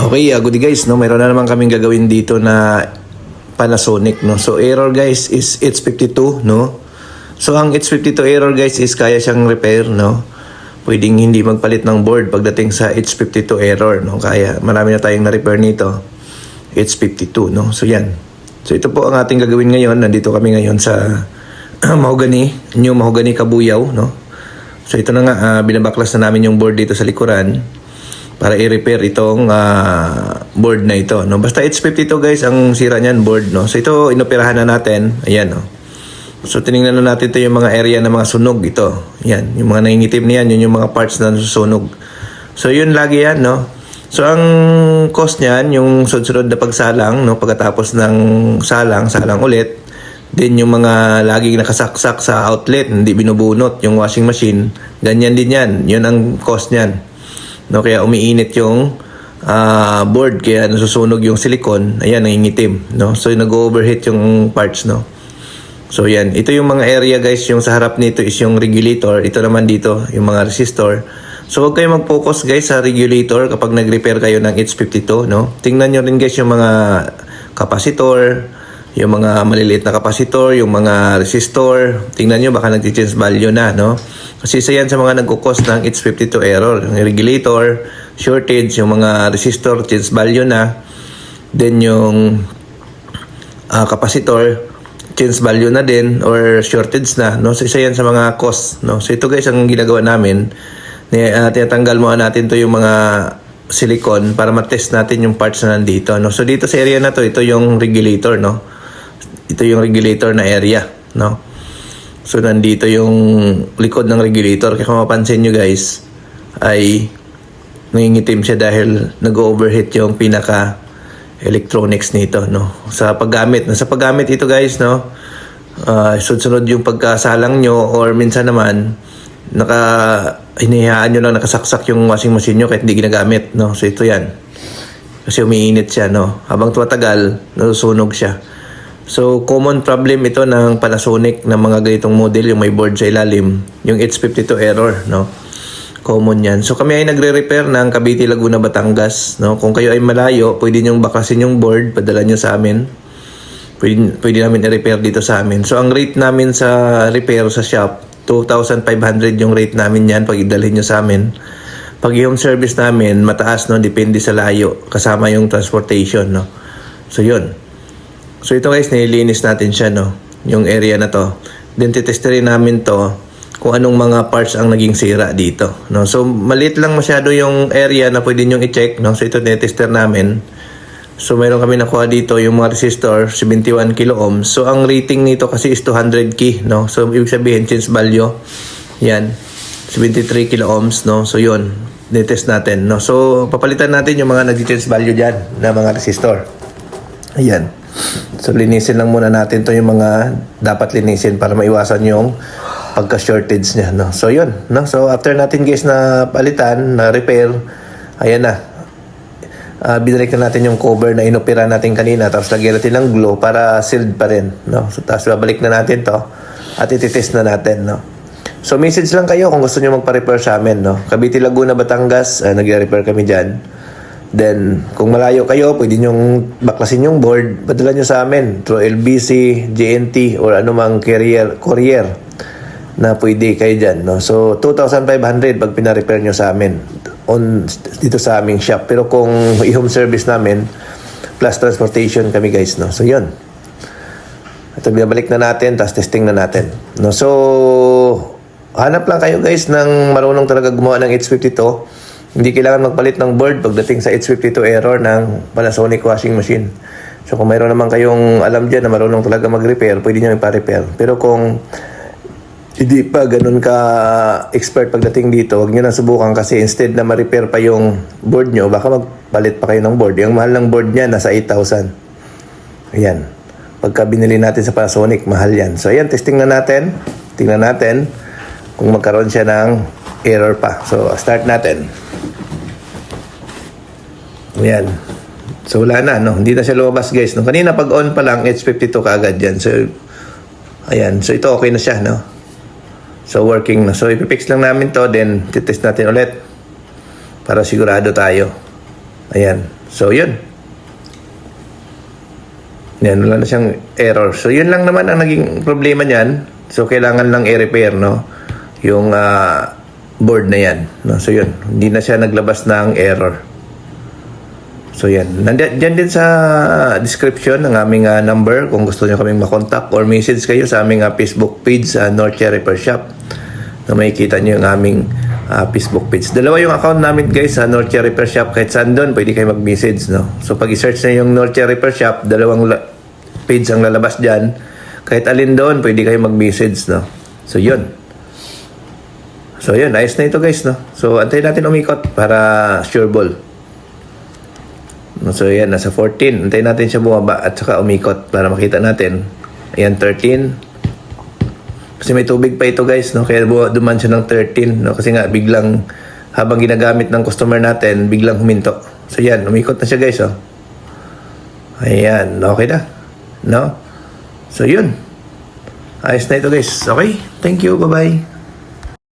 Okay, good guys, no, mayroon na naman kaming gagawin dito na Panasonic, no. So error guys is H52, no. So ang H52 error guys is kaya siyang repair, no. Pwedeng hindi magpalit ng board pagdating sa H52 error, no. Kaya marami na tayong na-repair nito. H52, no. So yan. So ito po ang ating gagawin ngayon. Nandito kami ngayon sa New Mahogany Kabuyaw, no. So ito na nga, binabaklas na namin yung board dito sa likuran para i-repair itong board na ito, no. Basta H52 guys ang sira niyan, board, no. So ito inoperahan na natin. Ayan, no. So tiningnan na natin ito yung mga area na mga sunog ito. Yan, yung mga nangingitim niyan, yun yung mga parts na nasusunog. So yun lagi yan, no. So ang cost niyan, yung sunod na pagsalang, no, pagkatapos ng salang ulit. Then yung mga laging nakasaksak sa outlet, hindi binubunot yung washing machine, ganyan din yan. Yun ang cost niyan. No, kaya umiinit yung board, kaya nasusunog yung silicone, ayan, nangingitim, no. So nag-overheat yung parts, no. So yan, ito yung mga area guys, yung sa harap nito is yung regulator, ito naman dito yung mga resistor. So huwag kayo mag-focus guys sa regulator kapag nag-repair kayo ng H52, no. Tingnan nyo rin guys yung mga capacitor, yung mga maliliit na capacitor, yung mga resistor. Tingnan nyo, baka nag-change value na, no. Kasi isa yan sa mga nagkukos ng H52 error. Yung regulator, shortage, yung mga resistor, change value na. Then yung capacitor, change value na din or shortage na, no. So isa yan sa mga cost, no. So ito guys ang ginagawa namin. Tinatanggal muna natin to yung mga silicone para matest natin yung parts na nandito, no. So dito sa area na to, ito yung regulator, no. Ito yung regulator na area, no. So nandito yung likod ng regulator. Kaya kung mapansin nyo guys, ay nangingitim siya dahil nag-overheat yung pinaka electronics nito, no. Sa paggamit ito guys, no, sunod yung pagkasalang nyo or minsan naman hinihayaan nyo lang nakasaksak yung washing machine nyo kahit hindi ginagamit, no. So ito yan, kasi umiinit siya, no. Habang tumatagal, nasusunog siya. So common problem ito ng Panasonic ng mga ganitong model, yung may board sa ilalim, yung H52 error, no. Common yan. So kami ay nagre-repair ng Cavite, Laguna, Batangas, no. Kung kayo ay malayo, pwede nyo baklasin yung board, padala nyo sa amin. Pwede namin i-repair dito sa amin. So ang rate namin sa repair sa shop, 2,500 yung rate namin yan pag idalhin nyo sa amin. Pag yung service namin, mataas, no, depende sa layo, kasama yung transportation, no. So yun. So ito guys, nililinis natin siya, no, yung area na to. Then titesterin namin to kung anong mga parts ang naging sira dito, no. So maliit lang masyado yung area na pwede nyo i-check, no. So ito titester namin. So mayroon kami nakuha dito yung mga resistor, 71 kilo ohms. So ang rating nito kasi is 200 key, no. So ibig sabihin change value, yan, 73 kilo ohms, no. So yun, test natin, no. So papalitan natin yung mga nag-change value dyan na mga resistor. Ayan. So linisin lang muna natin to yung mga dapat linisin para maiwasan yung pagka-shortage niya, no. So yun, no. So after natin guys na palitan, na repair, ayan na. Binalik na natin yung cover na inopera natin kanina, tapos lagyan natin ng glue para sealed pa rin, no. So tapos babalik na natin to at ititest na natin, no. So message lang kayo kung gusto niyo magpa-repair sa amin, no. Cavite, Laguna, Batangas, nagre-repair kami diyan. Then, kung malayo kayo, pwede nyong baklasin yung board, padala nyo sa amin through LBC, JNT, or anumang courier na pwede kayo dyan, no? So, 2,500 pag pina-repair nyo sa amin dito sa aming shop. Pero kung i-home service namin, plus transportation kami guys, no? So, yun. Ito, binabalik na natin, tapos testing na natin, no? So, hanap lang kayo guys ng marunong talaga gumawa ng H52. Hindi kailangan magpalit ng board pagdating sa H52 error ng Panasonic washing machine. So kung mayroon naman kayong alam dyan na marunong talaga mag-repair, pwede nyo ipa-repair. Pero kung hindi pa ganun ka expert pagdating dito, huwag nyo na subukan kasi instead na ma-repair pa yung board nyo, baka magpalit pa kayo ng board. Yung mahal ng board niya, nasa 8,000. Ayan. Pagka binili natin sa Panasonic, mahal yan. So ayan, testing na natin. Tingnan natin kung magkaroon siya ng error pa. So start natin. Ayan. So wala na, no. Hindi na siya lumabas guys, no. Kanina pag on pa lang, H52 kaagad yan. So ayan. So ito okay na siya, no. So working na. So ipipix lang namin to, then titest natin ulit para sigurado tayo. Ayan. So, yun. Yan, wala na siyang error. So, yun lang naman ang naging problema niyan. So, kailangan lang i-repair, no? Yung board na yan. No? So, yun. Hindi na siya naglabas ng error. So, yan. Diyan din sa description ng aming number kung gusto nyo kaming makontak or message kayo sa aming Facebook page sa Norcia Repair Shop. Na makikita nyo yung aming Facebook page. Dalawa yung account namin guys sa Norcia Repair Shop. Kahit saan doon, pwede kayo mag-message. No? So, pag i-search na yung Norcia Repair Shop, dalawang page ang lalabas dyan. Kahit alin doon, pwede kayo mag-message, no? So, yun. So, yun. Ayos na ito, guys, no? So, antayin natin umikot para sure ball. So, yan. Nasa 14. Antayin natin siya bumaba at saka umikot para makita natin. Ayan, 13. Kasi may tubig pa ito, guys, no? Kaya duman siya ng 13, no? Kasi nga, biglang, habang ginagamit ng customer natin, biglang huminto. So, yan. Umikot na siya, guys, oh. Ayan. Okay na. No? So, yun. Ayos na ito, guys. Okay? Thank you. Bye-bye.